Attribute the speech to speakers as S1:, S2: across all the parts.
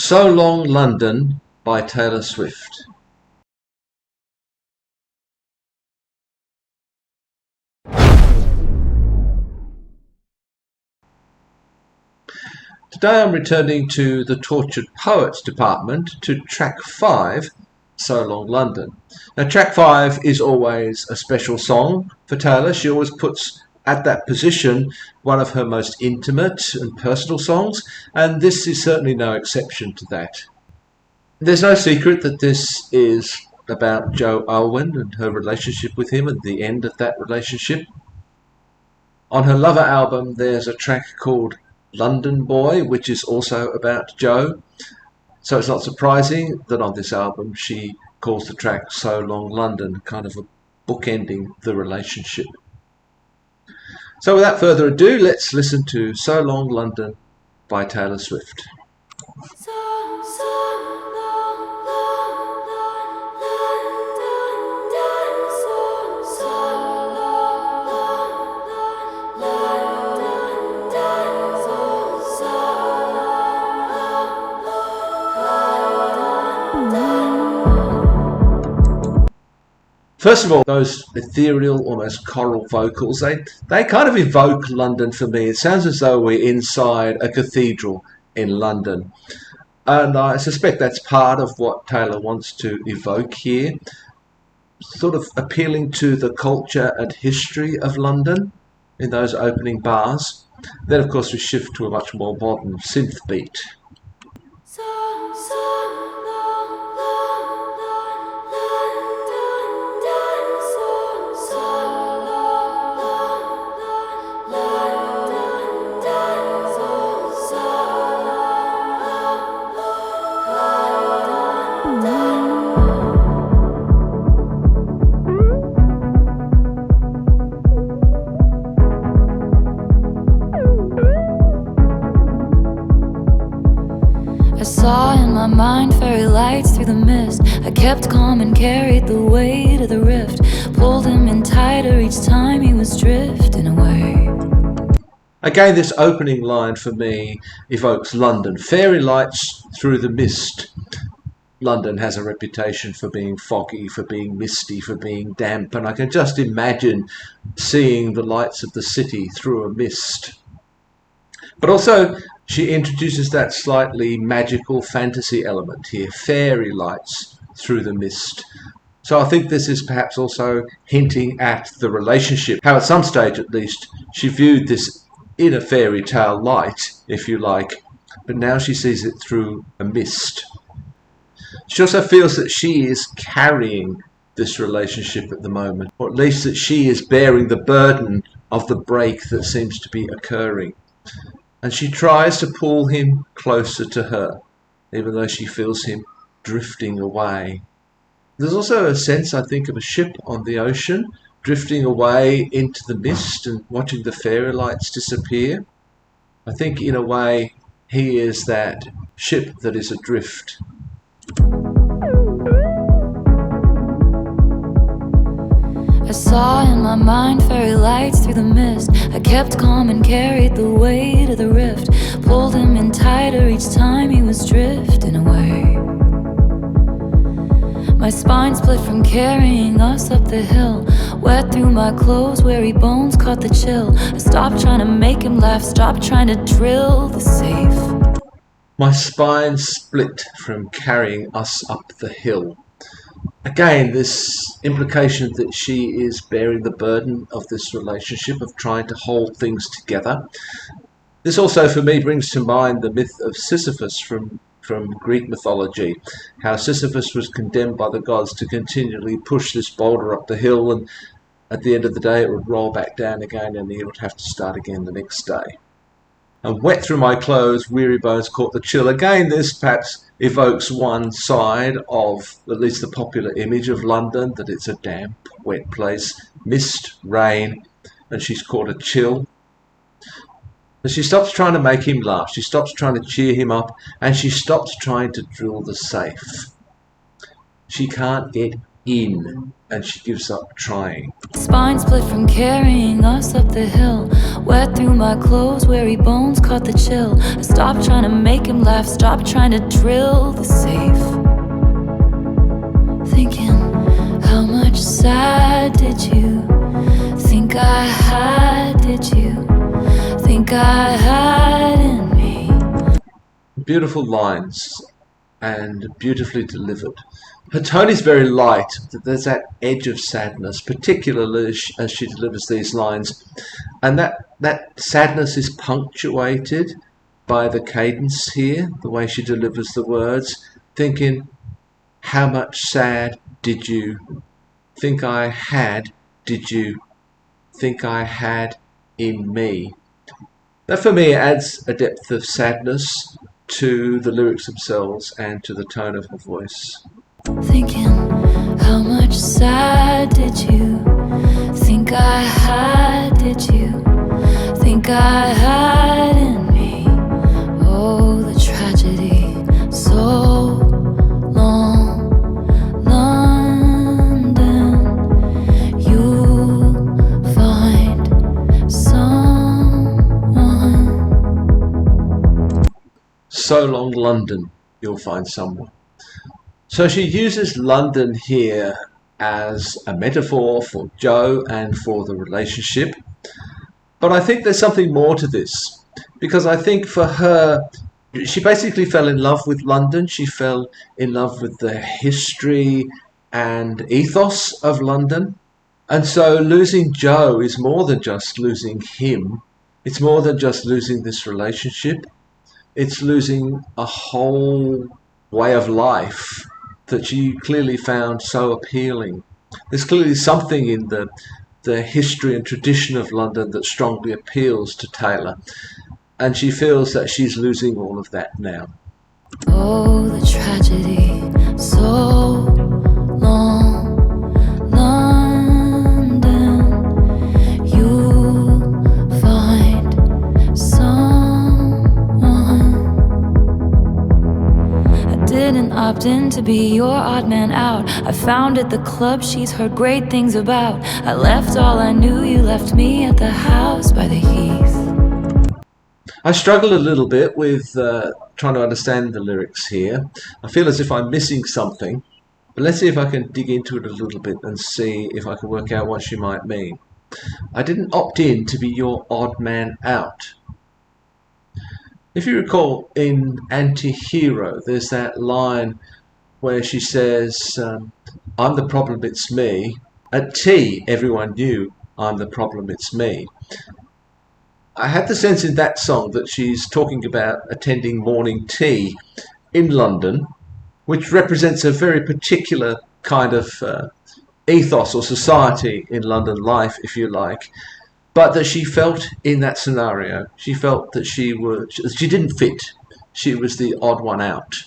S1: So Long London by Taylor Swift. Today I'm returning to the Tortured Poets department to track 5, So Long London. Now track 5 is always a special song for Taylor. She always puts at that position one of her most intimate and personal songs, and this is certainly no exception to that. There's no secret that this is about Joe Alwyn and her relationship with him and the end of that relationship. On her Lover album there's a track called London Boy, which is also about Joe. So it's not surprising that on this album she calls the track So Long London, kind of a bookending the relationship. So without further ado, let's listen to So Long London by Taylor Swift. First of all, those ethereal, almost choral vocals, they kind of evoke London for me. It sounds as though we're inside a cathedral in London. And I suspect that's part of what Taylor wants to evoke here, sort of appealing to the culture and history of London in those opening bars. Then, of course, we shift to a much more modern synth beat.
S2: I saw in my mind fairy lights through the mist. I kept calm and carried the weight of the rift. Pulled him in tighter each time he was drifting away.
S1: Again, this opening line for me evokes London. Fairy lights through the mist. London has a reputation for being foggy, for being misty, for being damp, and I can just imagine seeing the lights of the city through a mist. But also, she introduces that slightly magical fantasy element here, fairy lights through the mist. So I think this is perhaps also hinting at the relationship, how at some stage at least she viewed this in a fairy tale light, if you like, but now she sees it through a mist. She also feels that she is carrying this relationship at the moment, or at least that she is bearing the burden of the break that seems to be occurring. And she tries to pull him closer to her, even though she feels him drifting away. There's also a sense, I think, of a ship on the ocean, drifting away into the mist and watching the fairy lights disappear. I think, in a way, he is that ship that is adrift.
S2: I saw in my mind fairy lights through the mist. I kept calm and carried the weight of the rift. Pulled him in tighter each time he was drifting away. My spine split from carrying us up the hill. Wet through my clothes, weary bones caught the chill. I stopped trying to make him laugh, stopped trying to drill the safe.
S1: My spine split from carrying us up the hill. Again, this implication that she is bearing the burden of this relationship, of trying to hold things together. This also, for me, brings to mind the myth of Sisyphus from Greek mythology, how Sisyphus was condemned by the gods to continually push this boulder up the hill, and at the end of the day it would roll back down again and he would have to start again the next day. And wet through my clothes, weary bones caught the chill. Again, this perhaps evokes one side of at least the popular image of London, that it's a damp, wet place, mist, rain, and she's caught a chill. But she stops trying to make him laugh, she stops trying to cheer him up, and she stops trying to drill the safe. She can't get in, and she gives up trying.
S2: Spine split from carrying us up the hill. Wet through my clothes, weary bones caught the chill. I stopped trying to make him laugh, stopped trying to drill the safe. Thinking, how much sad did you think I had? Did you think I had in me?
S1: Beautiful lines and beautifully delivered. Her tone is very light. There's that edge of sadness, particularly as she delivers these lines. And that sadness is punctuated by the cadence here, the way she delivers the words. Thinking, how much sad did you think I had? Did you think I had in me? That for me adds a depth of sadness to the lyrics themselves and to the tone of her voice.
S2: Thinking, how much sad did you think I had? Did you think I had in me? Oh, the tragedy, so long, London. You find someone.
S1: So long, London, you'll find someone. So she uses London here as a metaphor for Joe and for the relationship. But I think there's something more to this, because I think for her, she basically fell in love with London. She fell in love with the history and ethos of London. And so losing Joe is more than just losing him. It's more than just losing this relationship. It's losing a whole way of life that she clearly found so appealing. There's clearly something in the history and tradition of London that strongly appeals to Taylor, and she feels that she's losing all of that now.
S2: Oh, the tragedy, so long, London, you find someone. I didn't opt in to be your odd man out. I founded the club she's heard great things about. I left all I knew, you left me at the house by the heath.
S1: I struggle a little bit with trying to understand the lyrics here. I feel as if I'm missing something, but let's see if I can dig into it a little bit and see if I can work out what she might mean. I didn't opt in to be your odd man out. If you recall, in Anti-Hero, there's that line where she says, I'm the problem, it's me. At tea, everyone knew I'm the problem, it's me. I had the sense in that song that she's talking about attending morning tea in London, which represents a very particular kind of ethos or society in London life, if you like, but that she felt in that scenario, she felt that she didn't fit. She was the odd one out.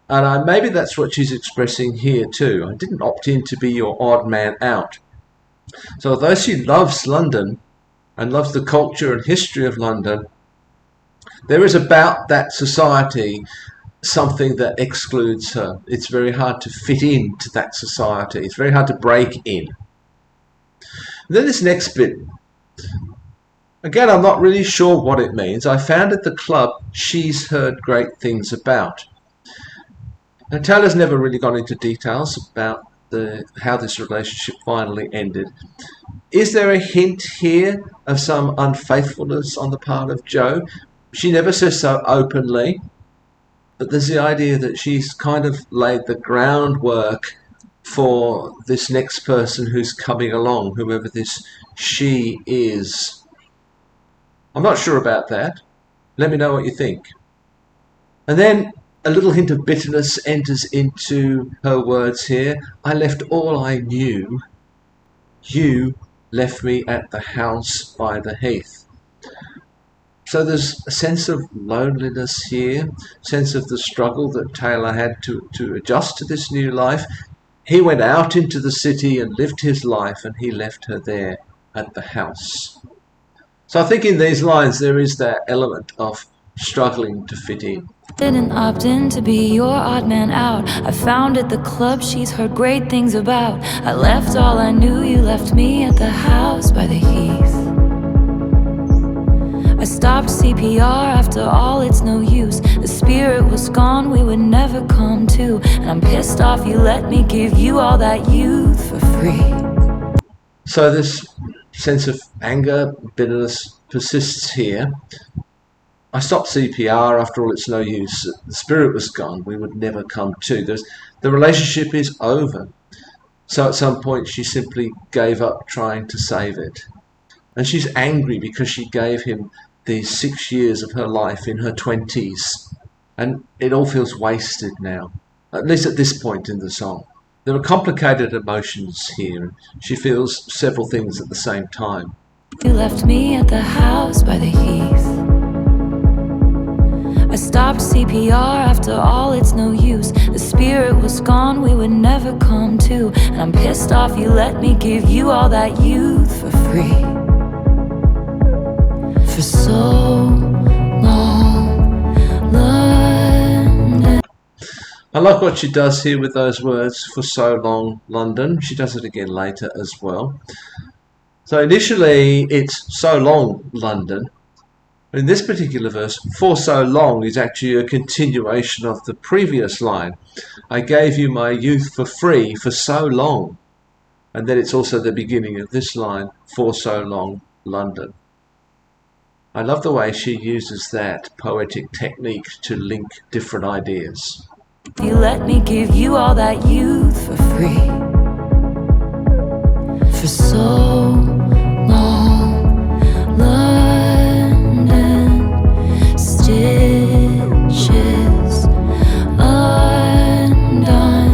S1: And maybe that's what she's expressing here too. I didn't opt in to be your odd man out. So although she loves London and loves the culture and history of London, there is about that society something that excludes her. It's very hard to fit into that society. It's very hard to break in. And then this next bit, again, I'm not really sure what it means. I found at the club she's heard great things about. Now, Taylor's never really gone into details about how this relationship finally ended. Is there a hint here of some unfaithfulness on the part of Joe? She never says so openly, but there's the idea that she's kind of laid the groundwork for this next person who's coming along, whoever this she is. I'm not sure about that. Let me know what you think. And then a little hint of bitterness enters into her words here. I left all I knew. You left me at the house by the heath. So there's a sense of loneliness here, sense of the struggle that Taylor had to adjust to this new life. He went out into the city and lived his life, and he left her there at the house. So I think in these lines there is that element of struggling to fit in.
S2: Didn't opt in to be your odd man out. I founded the club she's heard great things about. I left all I knew, you left me at the house by the heath. I stopped CPR after all, it's no use. The spirit was gone, we would never come to. And I'm pissed off you let me give you all that youth for free.
S1: So this sense of anger, bitterness persists here. I stopped CPR, after all it's no use. The spirit was gone, we would never come to. The relationship is over. So at some point she simply gave up trying to save it. And she's angry because she gave him these 6 years of her life in her 20s. And it all feels wasted now, at least at this point in the song. There are complicated emotions here. She feels several things at the same time.
S2: You left me at the house by the heath. I stopped CPR after all, it's no use. The spirit was gone, we would never come to. And I'm pissed off you let me give you all that youth for free. For so long, London.
S1: I like what she does here with those words, for so long, London. She does it again later as well. So initially it's so long, London. In this particular verse, for so long is actually a continuation of the previous line. I gave you my youth for free for so long. And then it's also the beginning of this line, for so long, London. I love the way she uses that poetic technique to link different ideas.
S2: You let me give you all that youth for free. For so long, London, stitches undone,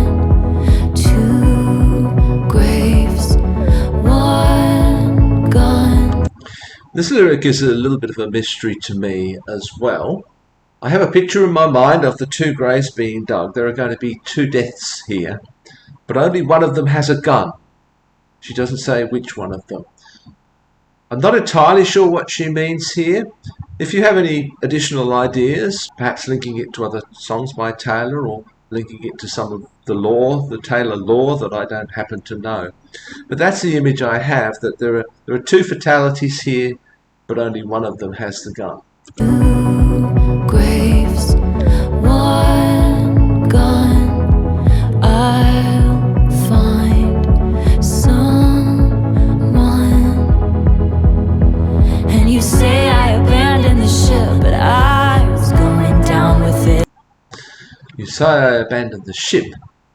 S2: 2 graves, 1 gun.
S1: This lyric is a little bit of a mystery to me as well. I have a picture in my mind of the 2 graves being dug. There are going to be 2 deaths here, but only one of them has a gun. She doesn't say which one of them. I'm not entirely sure what she means here. If you have any additional ideas, perhaps linking it to other songs by Taylor or linking it to some of the lore, the Taylor lore that I don't happen to know. But that's the image I have, that there are 2 fatalities here, but only one of them has the gun.
S2: 2 graves, 1 gun. I'll find someone. And you say I abandoned the ship, but I was going down with it.
S1: You say I abandoned the ship,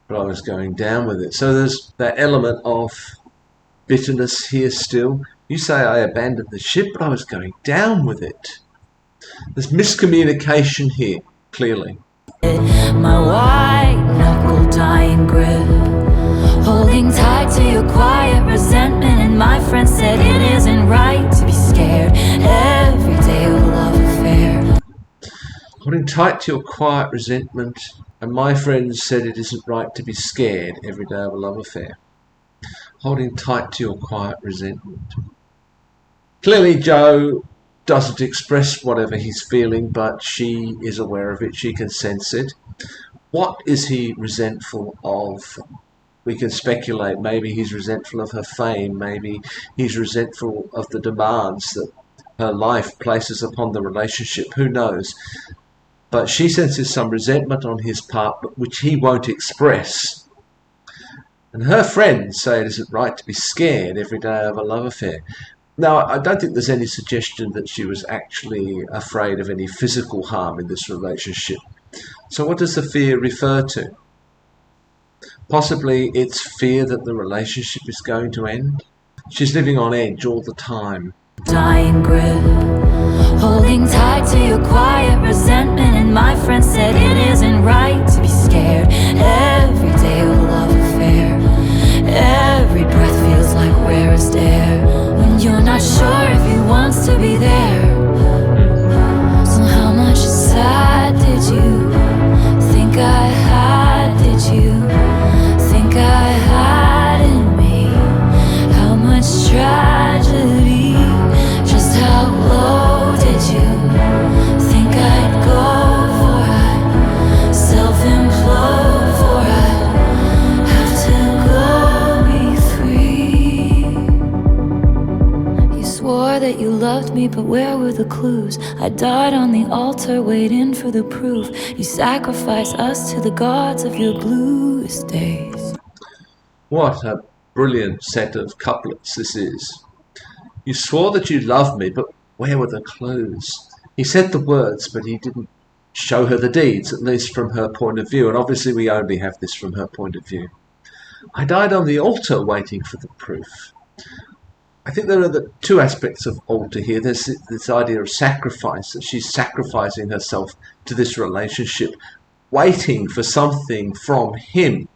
S1: but I was going down with it. So there's that element of bitterness here still. You say I abandoned the ship, but I was going down with it. There's miscommunication here, clearly.
S2: My white knuckle dying grip, holding tight to your quiet resentment. And my friend said it isn't right to be scared every day of a love affair.
S1: Holding tight to your quiet resentment, and my friends said it isn't right to be scared every day of a love affair. Holding tight to your quiet resentment. Clearly Joe doesn't express whatever he's feeling, but she is aware of it, she can sense it. What is he resentful of? We can speculate. Maybe he's resentful of her fame, maybe he's resentful of the demands that her life places upon the relationship, who knows? But she senses some resentment on his part, but which he won't express. And her friends say it isn't right to be scared every day of a love affair. Now, I don't think there's any suggestion that she was actually afraid of any physical harm in this relationship. So what does the fear refer to? Possibly it's fear that the relationship is going to end. She's living on edge all the time.
S2: Dying grip, holding tight to your quiet resentment. And my friend said it isn't right to be scared every day of a love affair. Every breath feels like rarest air when you're not sure if he wants to be there. So how much inside did you think I had? Did you think I had in me? How much tragedy? Just how low did you think I'd go? me, but where were the clues? I died on the altar, waiting for the proof. You sacrifice us to the gods of your bluest days.
S1: What a brilliant set of couplets this is. You swore that you loved me, but where were the clues? He said the words, but he didn't show her the deeds, at least from her point of view, and obviously we only have this from her point of view. I died on the altar waiting for the proof. I think there are the two aspects of altar here. There's this idea of sacrifice, that she's sacrificing herself to this relationship, waiting for something from him.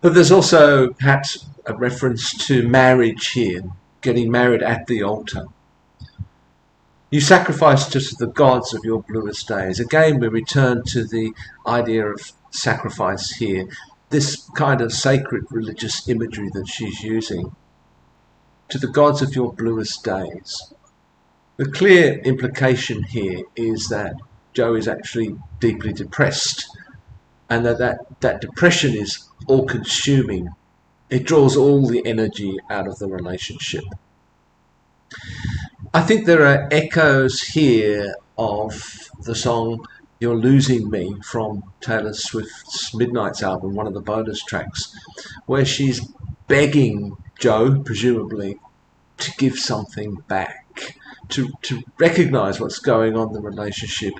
S1: But there's also perhaps a reference to marriage here, getting married at the altar. You sacrifice to the gods of your bluest days. Again, we return to the idea of sacrifice here, this kind of sacred religious imagery that she's using. To the gods of your bluest days. The clear implication here is that Joe is actually deeply depressed, and that depression is all-consuming. It draws all the energy out of the relationship. I think there are echoes here of the song You're Losing Me from Taylor Swift's Midnight's album, one of the bonus tracks, where she's begging Joe, presumably, to give something back, to recognise what's going on in the relationship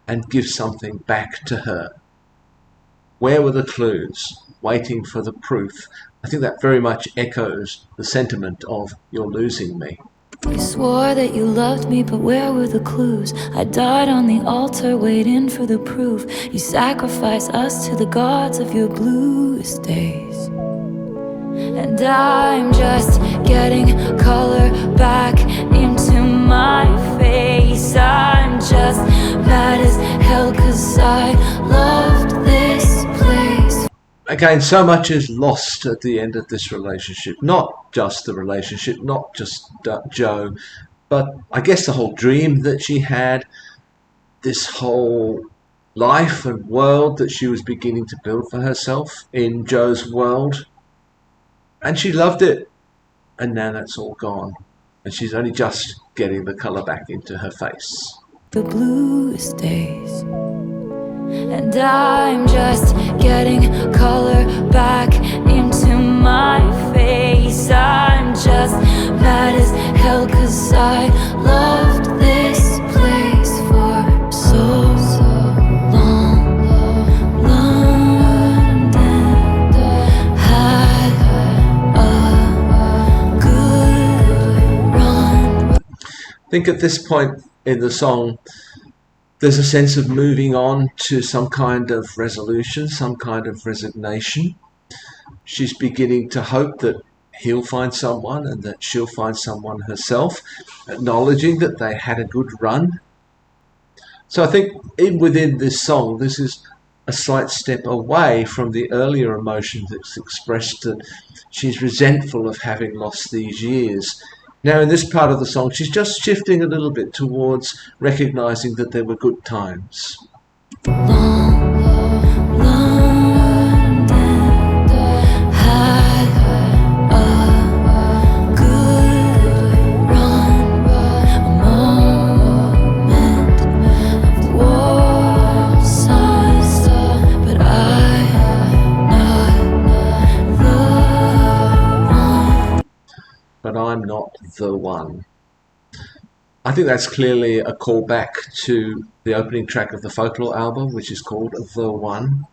S1: and give something back to her. Where were the clues? Waiting for the proof. I think that very much echoes the sentiment of You're Losing Me.
S2: You swore that you loved me, but where were the clues? I died on the altar, waiting for the proof. You sacrifice us to the gods of your bluest days. And I'm just getting color back into my face. I'm just mad as hell 'cause I loved this place.
S1: Again, so much is lost at the end of this relationship. Not just the relationship, not just Joe, but I guess the whole dream that she had, this whole life and world that she was beginning to build for herself in Joe's world. And she loved it. And now that's all gone. And she's only just getting the colour back into her face.
S2: The bluest days. And I'm just getting color back into my face. I'm just mad as hell 'cause I loved this place for so long. London had a good run.
S1: I think at this point in the song, there's a sense of moving on to some kind of resolution, some kind of resignation. She's beginning to hope that he'll find someone and that she'll find someone herself, acknowledging that they had a good run. So I think even within this song, this is a slight step away from the earlier emotion that's expressed, that she's resentful of having lost these years. Now, in this part of the song, she's just shifting a little bit towards recognizing that there were good times.
S2: London had a good run, a moment of war size, but I'm not the one.
S1: But I'm not the one. I think that's clearly a callback to the opening track of the Folklore album, which is called The One.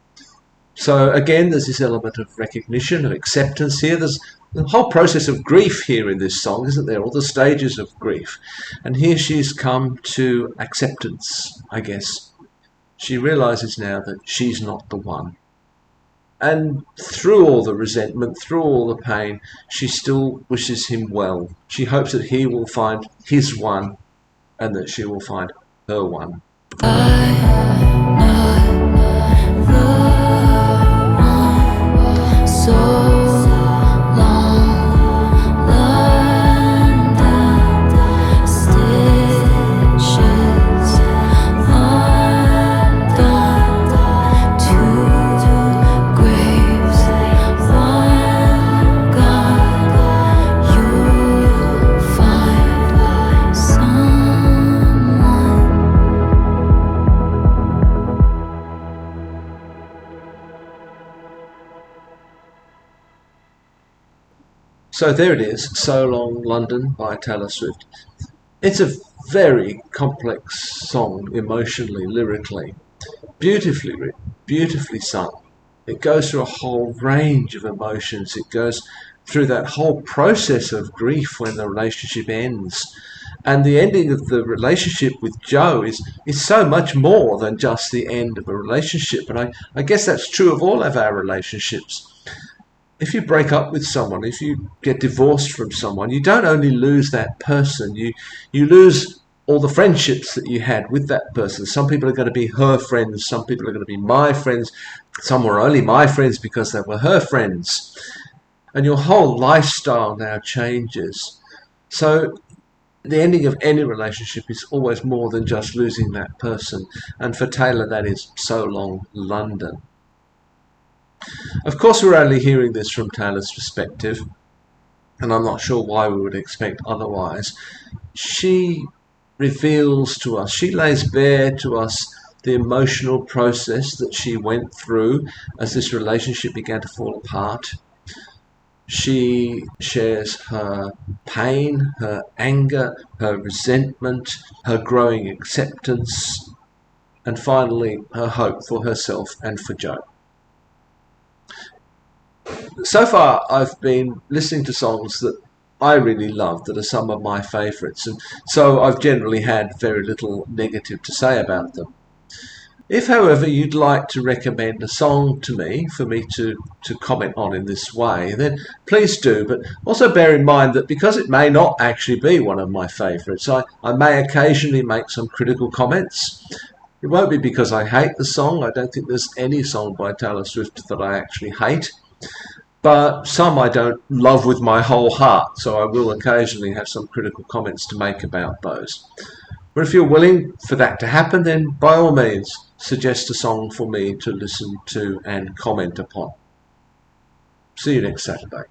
S1: So again, there's this element of recognition, of acceptance here. There's the whole process of grief here in this song, isn't there? All the stages of grief. And here she's come to acceptance, I guess. She realizes now that she's not the one. And through all the resentment, through all the pain, she still wishes him well. She hopes that he will find his one and that she will find her one.
S2: I'm not the one. So long, London, stitches undone, two graves, one gone. You'll find
S1: So there it is, So Long London by Taylor Swift. It's a very complex song emotionally, lyrically, beautifully written, beautifully sung. It goes through a whole range of emotions. It goes through that whole process of grief when the relationship ends. And the ending of the relationship with Joe is so much more than just the end of a relationship. And I guess that's true of all of our relationships. If you break up with someone, if you get divorced from someone, you don't only lose that person, you lose all the friendships that you had with that person. Some people are going to be her friends, some people are going to be my friends, some were only my friends because they were her friends. And your whole lifestyle now changes. So the ending of any relationship is always more than just losing that person. And for Taylor, that is So Long London. Of course, we're only hearing this from Taylor's perspective, and I'm not sure why we would expect otherwise. She reveals to us, she lays bare to us the emotional process that she went through as this relationship began to fall apart. She shares her pain, her anger, her resentment, her growing acceptance, and finally her hope for herself and for Joe. So far, I've been listening to songs that I really love, that are some of my favourites, and so I've generally had very little negative to say about them. If, however, you'd like to recommend a song to me for me to comment on in this way, then please do, but also bear in mind that because it may not actually be one of my favourites, I may occasionally make some critical comments. It won't be because I hate the song. I don't think there's any song by Taylor Swift that I actually hate. But some I don't love with my whole heart, so I will occasionally have some critical comments to make about those. But if you're willing for that to happen, then by all means, suggest a song for me to listen to and comment upon. See you next Saturday.